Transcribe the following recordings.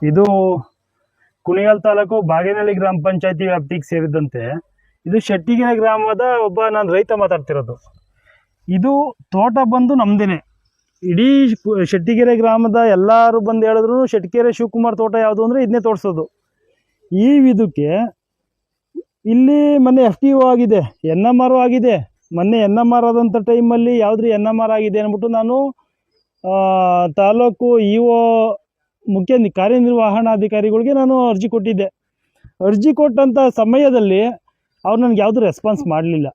ಇದು ಕುಣಿಗಲ್ ತಾಲೂಕು ಬಾಗೇನಹಳ್ಳಿ ಗ್ರಾಮ ಪಂಚಾಯತಿ ವ್ಯಾಪ್ತಿಗೆ ಸೇರಿದಂತೆ ಇದು ಶೆಟ್ಟಿಗೆರೆ ಗ್ರಾಮದ ಒಬ್ಬ ನಾನು ರೈತ ಮಾತಾಡ್ತಿರೋದು. ಇದು ತೋಟ ಬಂದು ನಮ್ದೇನೆ. ಇಡೀ ಶೆಟ್ಟಿಗೆರೆ ಗ್ರಾಮದ ಎಲ್ಲರೂ ಬಂದು ಹೇಳಿದ್ರು ಶೆಟ್ಟಿಗೆರೆ ಶಿವಕುಮಾರ್ ತೋಟ ಯಾವುದು ಅಂದರೆ ಇದನ್ನೇ ತೋರಿಸೋದು. ಈ ಇದಕ್ಕೆ ಇಲ್ಲಿ ಮೊನ್ನೆ FTO ಆಗಿದೆ, NMR ಆಗಿದೆ. ಮೊನ್ನೆ NMR ಆದಂಥ ಟೈಮಲ್ಲಿ ಯಾವುದ್ರಿ NMR ಆಗಿದೆ ಅಂದ್ಬಿಟ್ಟು ನಾನು ತಾಲೂಕು EO ಮುಖ್ಯ ಕಾರ್ಯನಿರ್ವಹಣಾಧಿಕಾರಿಗಳಿಗೆ ನಾನು ಅರ್ಜಿ ಕೊಟ್ಟಿದ್ದೆ. ಅರ್ಜಿ ಕೊಟ್ಟಂಥ ಸಮಯದಲ್ಲಿ ಅವ್ರು ನನಗೆ ಯಾವುದೂ ರೆಸ್ಪಾನ್ಸ್ ಮಾಡಲಿಲ್ಲ.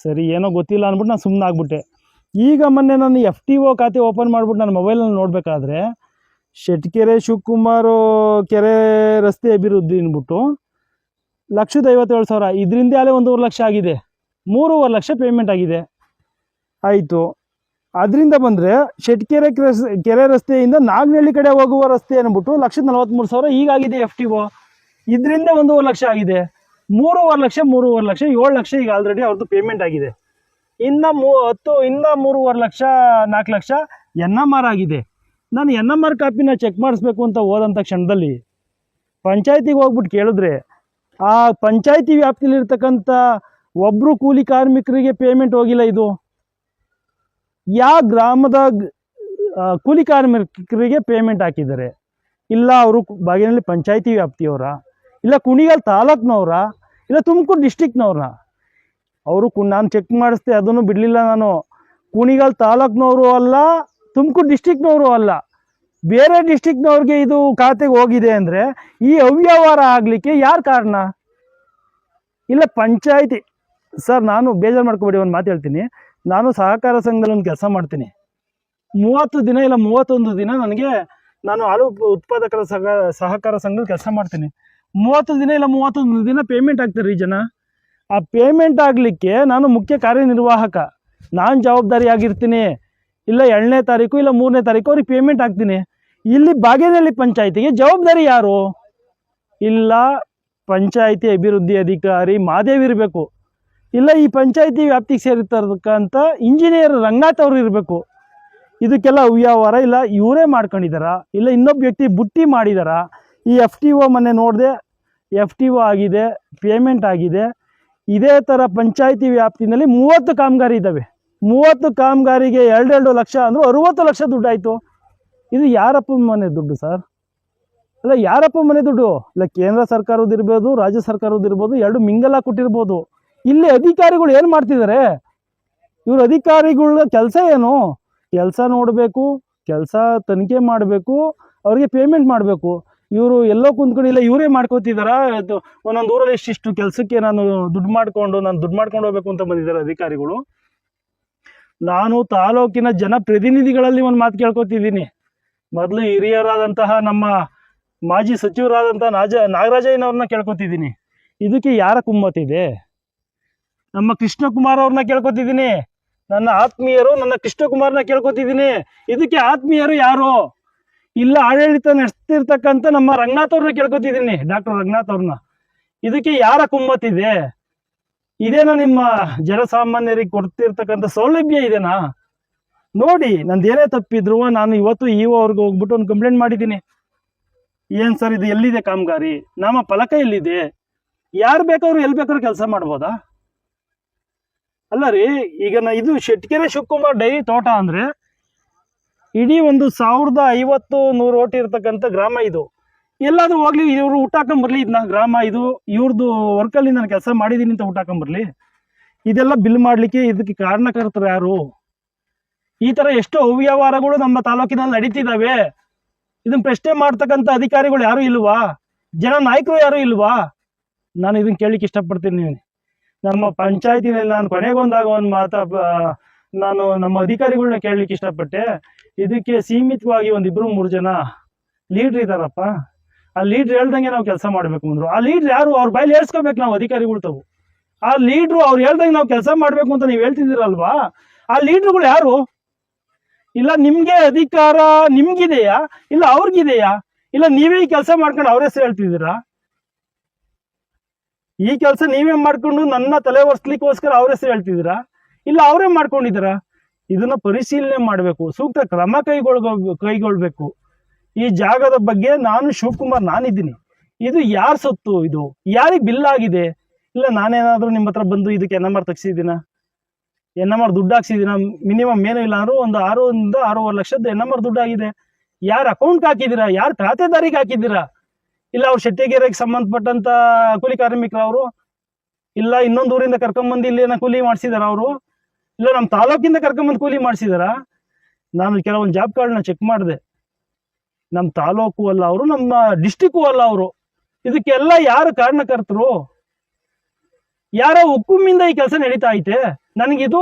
ಸರಿ, ಏನೋ ಗೊತ್ತಿಲ್ಲ ಅಂದ್ಬಿಟ್ಟು ನಾನು ಸುಮ್ಮನೆ ಆಗ್ಬಿಟ್ಟೆ. ಈಗ ಮೊನ್ನೆ ನಾನು FTO ಖಾತೆ ಓಪನ್ ಮಾಡಿಬಿಟ್ಟು ನನ್ನ ಮೊಬೈಲಲ್ಲಿ ನೋಡಬೇಕಾದ್ರೆ ಶೆಟ್ಟಿಗೆರೆ ಶಿವಕುಮಾರ್ ಕೆರೆ ರಸ್ತೆ ಅಭಿವೃದ್ಧಿ ಅಂದ್ಬಿಟ್ಟು 1,57,000 ಇದರಿಂದ ಅಲ್ಲೇ 1.5 ಲಕ್ಷ ಆಗಿದೆ, 3.5 ಲಕ್ಷ ಪೇಮೆಂಟ್ ಆಗಿದೆ. ಆಯಿತು. ಅದರಿಂದ ಬಂದರೆ ಶೆಟ್ಟಿಗೆರೆ ಕೆರೆ ರಸ್ತೆಯಿಂದ ನಾಗನಹಳ್ಳಿ ಕಡೆ ಹೋಗುವ ರಸ್ತೆ ಅಂದ್ಬಿಟ್ಟು 1,43,000 ಈಗಾಗಿದೆ FTO. ಇದರಿಂದ 1.5 ಲಕ್ಷ ಆಗಿದೆ, 3.5 ಲಕ್ಷ 7 ಲಕ್ಷ ಈಗ ಆಲ್ರೆಡಿ ಅವ್ರದ್ದು ಪೇಮೆಂಟ್ ಆಗಿದೆ. ಇನ್ನು 3.5 ಲಕ್ಷ 4 ಲಕ್ಷ NMR ಆಗಿದೆ. ನಾನು NMR ಕಾಪಿನ ಚೆಕ್ ಮಾಡಿಸ್ಬೇಕು ಅಂತ ಹೋದಂಥ ಕ್ಷಣದಲ್ಲಿ ಪಂಚಾಯತಿಗೆ ಹೋಗ್ಬಿಟ್ಟು ಕೇಳಿದ್ರೆ ಆ ಪಂಚಾಯತಿ ವ್ಯಾಪ್ತಿಲಿರ್ತಕ್ಕಂಥ ಒಬ್ಬರು ಕೂಲಿ ಕಾರ್ಮಿಕರಿಗೆ ಪೇಮೆಂಟ್ ಹೋಗಿಲ್ಲ. ಇದು ಯಾವ ಗ್ರಾಮದ ಕೂಲಿ ಕಾರ್ಮಿಕರಿಗೆ ಪೇಮೆಂಟ್ ಹಾಕಿದ್ದಾರೆ? ಇಲ್ಲ ಅವರು ಬಾಗೇನಹಳ್ಳಿ ಪಂಚಾಯತಿ ವ್ಯಾಪ್ತಿಯವರ, ಇಲ್ಲ ಕುಣಿಗಲ್ ತಾಲೂಕ್ನವರ, ಇಲ್ಲ ತುಮಕೂರು ಡಿಸ್ಟಿಕ್ನವ್ರ? ಅವರು ನಾನು ಚೆಕ್ ಮಾಡಿಸ್ದೆ, ಅದನ್ನು ಬಿಡಲಿಲ್ಲ. ನಾನು ಕುಣಿಗಲ್ ತಾಲೂಕ್ನವರು ಅಲ್ಲ, ತುಮಕೂರು ಡಿಸ್ಟಿಕ್ನವರು ಅಲ್ಲ, ಬೇರೆ ಡಿಸ್ಟಿಕ್ನವ್ರಿಗೆ ಇದು ಖಾತೆಗೆ ಹೋಗಿದೆ ಅಂದರೆ ಈ ಅವ್ಯವಹಾರ ಆಗಲಿಕ್ಕೆ ಯಾರು ಕಾರಣ? ಇಲ್ಲ ಪಂಚಾಯತಿ. ಸರ್, ನಾನು ಬೇಜಾರು ಮಾಡ್ಕೊಬೇಡಿ, ಒಂದು ಮಾತು ಹೇಳ್ತೀನಿ. ನಾನು ಸಹಕಾರ ಸಂಘದಲ್ಲಿ ಒಂದು ಕೆಲಸ ಮಾಡ್ತೀನಿ. 30 ದಿನ ಇಲ್ಲ 31 ದಿನ ನಾನು ಹಾಲು ಉತ್ಪಾದಕರ ಸಹಕಾರ ಸಂಘದಲ್ಲಿ ಕೆಲಸ ಮಾಡ್ತೀನಿ. 30 ದಿನ ಇಲ್ಲ 31 ದಿನ ಪೇಮೆಂಟ್ ಆಗ್ತಾರೆ ಈ ಜನ. ಆ ಪೇಮೆಂಟ್ ಆಗಲಿಕ್ಕೆ ನಾನು ಮುಖ್ಯ ಕಾರ್ಯನಿರ್ವಾಹಕ, ನಾನು ಜವಾಬ್ದಾರಿಯಾಗಿರ್ತೀನಿ. ಇಲ್ಲ 2ನೇ ತಾರೀಕು ಇಲ್ಲ 3ನೇ ತಾರೀಕು ಅವ್ರಿಗೆ ಪೇಮೆಂಟ್ ಆಗ್ತೀನಿ. ಇಲ್ಲಿ ಬಾಗೇನಹಳ್ಳಿ ಪಂಚಾಯತಿಗೆ ಜವಾಬ್ದಾರಿ ಯಾರು? ಇಲ್ಲ ಪಂಚಾಯತಿ ಅಭಿವೃದ್ಧಿ ಅಧಿಕಾರಿ ಮಾದೇವ್ ಇರಬೇಕು, ಇಲ್ಲ ಈ ಪಂಚಾಯತಿ ವ್ಯಾಪ್ತಿಗೆ ಸೇರಿರ್ತಕ್ಕಂಥ ಇಂಜಿನಿಯರ್ ರಂಗನಾಥ್ ಅವರು ಇರಬೇಕು. ಇದಕ್ಕೆಲ್ಲ ಅವ್ಯವಹಾರ ಇಲ್ಲ ಇವರೇ ಮಾಡ್ಕೊಂಡಿದ್ದಾರ, ಇಲ್ಲ ಇನ್ನೊಬ್ಬ ವ್ಯಕ್ತಿ ಬುಟ್ಟಿ ಮಾಡಿದಾರ? ಈ FTO ಮೊನ್ನೆ ನೋಡಿದೆ, FTO ಆಗಿದೆ, ಪೇಮೆಂಟ್ ಆಗಿದೆ. ಇದೇ ಥರ ಪಂಚಾಯತಿ ವ್ಯಾಪ್ತಿನಲ್ಲಿ 30 ಕಾಮಗಾರಿ ಇದ್ದಾವೆ. 30 ಕಾಮಗಾರಿಗೆ 2 ಲಕ್ಷ ಅಂದ್ರೆ 60 ಲಕ್ಷ ದುಡ್ಡು ಆಯಿತು. ಇದು ಯಾರಪ್ಪ ಮನೆ ದುಡ್ಡು ಸರ್? ಅಲ್ಲ, ಯಾರಪ್ಪ ಮನೆ ದುಡ್ಡು? ಇಲ್ಲ ಕೇಂದ್ರ ಸರ್ಕಾರದ್ದು ಇರ್ಬೋದು, ರಾಜ್ಯ ಸರ್ಕಾರದ್ದು ಇರ್ಬೋದು, ಎರಡು ಮಿಂಗಲ ಕೊಟ್ಟಿರ್ಬೋದು. ಇಲ್ಲಿ ಅಧಿಕಾರಿಗಳು ಏನು ಮಾಡ್ತಿದ್ದಾರೆ? ಇವ್ರ ಅಧಿಕಾರಿಗಳ ಕೆಲಸ ಏನು? ಕೆಲಸ ನೋಡಬೇಕು, ಕೆಲಸ ತನಿಖೆ ಮಾಡಬೇಕು, ಅವ್ರಿಗೆ ಪೇಮೆಂಟ್ ಮಾಡಬೇಕು. ಇವರು ಎಲ್ಲೋ ಕುಂತ್ಕೊಂಡು ಇಲ್ಲ ಇವರೇ ಮಾಡ್ಕೋತಿದಾರ, ಒಂದೊಂದು ಊರಲ್ಲಿ ಇಷ್ಟಿಷ್ಟು ಕೆಲಸಕ್ಕೆ ನಾನು ದುಡ್ಡು ಮಾಡ್ಕೊಂಡು ಹೋಗ್ಬೇಕು ಅಂತ ಬಂದಿದ್ದಾರೆ ಅಧಿಕಾರಿಗಳು. ನಾನು ತಾಲೂಕಿನ ಜನಪ್ರತಿನಿಧಿಗಳಲ್ಲಿ ಒಂದು ಮಾತು ಕೇಳ್ಕೊತಿದ್ದೀನಿ. ಮೊದಲು ಹಿರಿಯರಾದಂತಹ ನಮ್ಮ ಮಾಜಿ ಸಚಿವರಾದಂತಹ ನಾಗರಾಜಯ್ಯನವ್ರನ್ನ ಕೇಳ್ಕೊತಿದ್ದೀನಿ, ಇದಕ್ಕೆ ಯಾರ ಕುಮ್ಮತ್ತಿದೆ? ನಮ್ಮ ಕೃಷ್ಣಕುಮಾರ್ ಅವ್ರನ್ನ ಕೇಳ್ಕೊತಿದ್ದೀನಿ, ನನ್ನ ಆತ್ಮೀಯರು ನನ್ನ ಕೃಷ್ಣಕುಮಾರ್ನ ಕೇಳ್ಕೊತಿದ್ದೀನಿ, ಇದಕ್ಕೆ ಆತ್ಮೀಯರು ಯಾರು? ಇಲ್ಲ ಆಡಳಿತ ನಡೆಸ್ತಿರ್ತಕ್ಕಂಥ ನಮ್ಮ ರಂಗನಾಥ್ ಅವ್ರನ್ನ ಕೇಳ್ಕೊತಿದ್ದೀನಿ, ಡಾಕ್ಟರ್ ರಂಗನಾಥ್ ಅವ್ರನ್ನ, ಇದಕ್ಕೆ ಯಾರ ಕುಮ್ಮತ್ತಿದೆ? ಇದೇನಾ ನಿಮ್ಮ ಜನಸಾಮಾನ್ಯರಿಗೆ ಕೊಡ್ತಿರ್ತಕ್ಕಂಥ ಸೌಲಭ್ಯ ಇದೇನಾ? ನೋಡಿ, ನಂದೇನೇ ತಪ್ಪಿದ್ರು ನಾನು ಇವತ್ತು EO ಅವ್ರಿಗೆ ಹೋಗ್ಬಿಟ್ಟು ಒಂದು ಕಂಪ್ಲೇಂಟ್ ಮಾಡಿದ್ದೀನಿ. ಏನು ಸರ್ ಇದು ಎಲ್ಲಿದೆ ಕಾಮಗಾರಿ? ನಮ್ಮ ಫಲಕ ಎಲ್ಲಿದೆ? ಯಾರು ಬೇಕಾದ್ರು ಎಲ್ಲಿ ಬೇಕಾದ್ರೂ ಕೆಲಸ ಮಾಡ್ಬೋದಾ? ಅಲ್ಲ ರೀ, ಈಗ ಇದು ಶೆಟ್ಟಿಗೆರೆ ಶಿವಕುಮಾರ್ ಡೈರಿ ತೋಟ ಅಂದರೆ ಇಡೀ ಒಂದು 1050-100 ಓಟಿ ಇರ್ತಕ್ಕಂಥ ಗ್ರಾಮ. ಇದು ಎಲ್ಲಾದರೂ ಹೋಗ್ಲಿ, ಇವರು ಊಟ ಹಾಕೊಂಬರ್ಲಿ, ಇದನ್ನ ಗ್ರಾಮ ಇದು ಇವ್ರದ್ದು ವರ್ಕಲ್ಲಿ ನಾನು ಕೆಲಸ ಮಾಡಿದ್ದೀನಿ ಅಂತ ಊಟ ಹಾಕೊಂಬರ್ಲಿ. ಇದೆಲ್ಲ ಬಿಲ್ ಮಾಡಲಿಕ್ಕೆ ಇದಕ್ಕೆ ಕಾರಣಕರ್ತರು ಯಾರು? ಈ ಥರ ಎಷ್ಟೋ ಅವ್ಯವಹಾರಗಳು ನಮ್ಮ ತಾಲೂಕಿನಲ್ಲಿ ನಡೀತಿದ್ದಾವೆ. ಇದನ್ನ ಪ್ರಶ್ನೆ ಮಾಡ್ತಕ್ಕಂಥ ಅಧಿಕಾರಿಗಳು ಯಾರು ಇಲ್ವಾ? ಜನ ನಾಯಕರು ಯಾರು ಇಲ್ವಾ? ನಾನು ಇದನ್ನ ಕೇಳಲಿಕ್ಕೆ ಇಷ್ಟಪಡ್ತೀನಿ. ನಮ್ಮ ಪಂಚಾಯತಿನಲ್ಲಿ ನಾನು ಕೊನೆಗೊಂದಾಗ ನಾನು ನಮ್ಮ ಅಧಿಕಾರಿಗಳನ್ನ ಕೇಳಲಿಕ್ಕೆ ಇಷ್ಟಪಟ್ಟೆ. ಇದಕ್ಕೆ ಸೀಮಿತವಾಗಿ 1-2-3 ಜನ ಲೀಡ್ರ್ ಇದ್ದಾರಪ್ಪ. ಆ ಲೀಡ್ರ್ ಹೇಳ್ದಂಗೆ ನಾವು ಕೆಲಸ ಮಾಡ್ಬೇಕು ಅಂದ್ರು. ಆ ಲೀಡ್ರ್ ಯಾರು? ಅವ್ರ ಬಾಯಲ್ಲಿ ಹೇಳ್ಸ್ಕೋಬೇಕು ನಾವು ಅಧಿಕಾರಿಗಳು ತಾವು. ಆ ಲೀಡ್ರು ಅವ್ರು ಹೇಳ್ದಂಗೆ ನಾವು ಕೆಲಸ ಮಾಡ್ಬೇಕು ಅಂತ ನೀವು ಹೇಳ್ತಿದ್ದೀರಲ್ವಾ? ಆ ಲೀಡ್ರುಗಳು ಯಾರು? ಇಲ್ಲ ನಿಮ್ಗೆ ಅಧಿಕಾರ ನಿಮ್ಗಿದೆಯಾ, ಇಲ್ಲ ಅವ್ರಿಗಿದೆಯಾ? ಇಲ್ಲ ನೀವೇ ಈ ಕೆಲಸ ಮಾಡ್ಕೊಂಡು ಅವ್ರ ಹೆಸರು ಹೇಳ್ತಿದ್ದೀರಾ? ಈ ಕೆಲಸ ನೀವೇ ಮಾಡ್ಕೊಂಡು ನನ್ನ ತಲೆ ಒರೆಸ್ಲಿಕ್ಕೋಸ್ಕರ ಅವ್ರ ಹೆಸರು ಹೇಳ್ತಿದ್ದೀರಾ? ಇಲ್ಲ ಅವರೇ ಮಾಡ್ಕೊಂಡಿದ್ದೀರಾ? ಇದನ್ನ ಪರಿಶೀಲನೆ ಮಾಡಬೇಕು, ಸೂಕ್ತ ಕ್ರಮ ಕೈಗೊಳ್ಬೇಕು. ಈ ಜಾಗದ ಬಗ್ಗೆ ನಾನು ಶಿವಕುಮಾರ್ ನಾನಿದ್ದೀನಿ. ಇದು ಯಾರ ಸೊತ್ತು? ಇದು ಯಾರಿಗೆ ಬಿಲ್ ಆಗಿದೆ? ಇಲ್ಲ ನಾನೇನಾದ್ರೂ ನಿಮ್ಮ ಹತ್ರ ಬಂದು ಇದಕ್ಕೆ NMR ತೆಗ್ಸಿದ್ದೀನ, NMR ದುಡ್ಡು ಹಾಕ್ಸಿದ್ದೀನ? ಮಿನಿಮಮ್ ಏನೂ ಇಲ್ಲ ಅಂದ್ರೂ ಒಂದು 6-6.5 ಲಕ್ಷದ NMR ದುಡ್ಡು ಆಗಿದೆ. ಯಾರ ಅಕೌಂಟ್ ಹಾಕಿದ್ದೀರಾ? ಯಾರ ಖಾತೆದಾರಿಗೆ ಹಾಕಿದ್ದೀರಾ? ಇಲ್ಲ ಅವ್ರು ಶೆಟ್ಟಿಗೆರೆಗೆ ಸಂಬಂಧಪಟ್ಟಂತ ಕೂಲಿ ಕಾರ್ಮಿಕರವರು, ಇಲ್ಲ ಇನ್ನೊಂದು ಊರಿಂದ ಕರ್ಕೊಂಬಂದು ಇಲ್ಲಿ ಕೂಲಿ ಮಾಡಿಸಿದಾರ ಅವರು, ಇಲ್ಲ ನಮ್ಮ ತಾಲೂಕಿಂದ ಕರ್ಕೊಂಬಂದು ಕೂಲಿ ಮಾಡಿಸಿದಾರ? ನಾನು ಕೆಲವೊಂದು ಜಾಬ್ ಕಾರ್ಡ್ನ ಚೆಕ್ ಮಾಡಿದೆ. ನಮ್ಮ ತಾಲೂಕು ಅಲ್ಲ ಅವರು, ನಮ್ಮ ಡಿಸ್ಟಿಕ್ಕು ಅಲ್ಲ ಅವರು. ಇದಕ್ಕೆಲ್ಲ ಯಾರು ಕಾರಣಕರ್ತರು? ಯಾರ ಹುಕ್ಕುಮಿಂದ ಈ ಕೆಲಸ ನಡೀತಾ ಐತೆ? ನನಗಿದು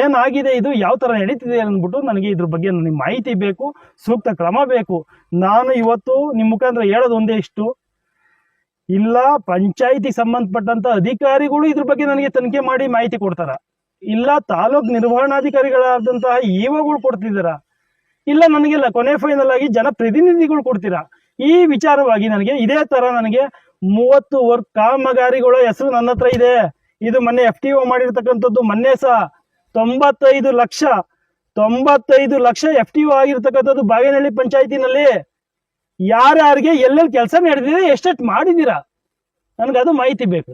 ಏನಾಗಿದೆ, ಇದು ಯಾವ ತರ ನಡೀತಿದೆ ಅಂದ್ಬಿಟ್ಟು ನನಗೆ ಇದ್ರ ಬಗ್ಗೆ ನನಗೆ ಮಾಹಿತಿ ಬೇಕು, ಸೂಕ್ತ ಕ್ರಮ ಬೇಕು. ನಾನು ಇವತ್ತು ನಿಮ್ಮ ಮುಖಾಂತರ ಹೇಳೋದು ಒಂದೇ ಇಷ್ಟು, ಇಲ್ಲ ಪಂಚಾಯಿತಿ ಸಂಬಂಧಪಟ್ಟಂತ ಅಧಿಕಾರಿಗಳು ಇದ್ರ ಬಗ್ಗೆ ನನಗೆ ತನಿಖೆ ಮಾಡಿ ಮಾಹಿತಿ ಕೊಡ್ತಾರ, ಇಲ್ಲ ತಾಲೂಕ್ ನಿರ್ವಹಣಾಧಿಕಾರಿಗಳಾದಂತಹ ಇಒಗಳು ಕೊಡ್ತಿದ್ದಾರ, ಇಲ್ಲ ನನಗೆಲ್ಲ ಕೊನೆ ಫೈನಲ್ ಆಗಿ ಜನಪ್ರತಿನಿಧಿಗಳು ಕೊಡ್ತೀರಾ. ಈ ವಿಚಾರವಾಗಿ ನನಗೆ ಇದೇ ತರ ನನಗೆ 30 ವರ್ಕ್ ಕಾಮಗಾರಿಗಳ ಹೆಸರು ನನ್ನ ಹತ್ರ ಇದೆ. ಇದು ಮೊನ್ನೆ FTO ಮಾಡಿರ್ತಕ್ಕಂಥದ್ದು. ಮೊನ್ನೆ ಸಹ 95 ಲಕ್ಷ FTO ಆಗಿರ್ತಕ್ಕಂಥದ್ದು ಬಾಗೇನಹಳ್ಳಿ ಪಂಚಾಯತಿನಲ್ಲಿ. ಯಾರ್ಯಾರಿಗೆ ಎಲ್ಲೆಲ್ಲಿ ಕೆಲಸ ನಡೆದಿದೆ, ಎಷ್ಟೆಷ್ಟು ಮಾಡಿದ್ದೀರಾ, ನನಗೆ ಅದು ಮಾಹಿತಿ ಬೇಕು.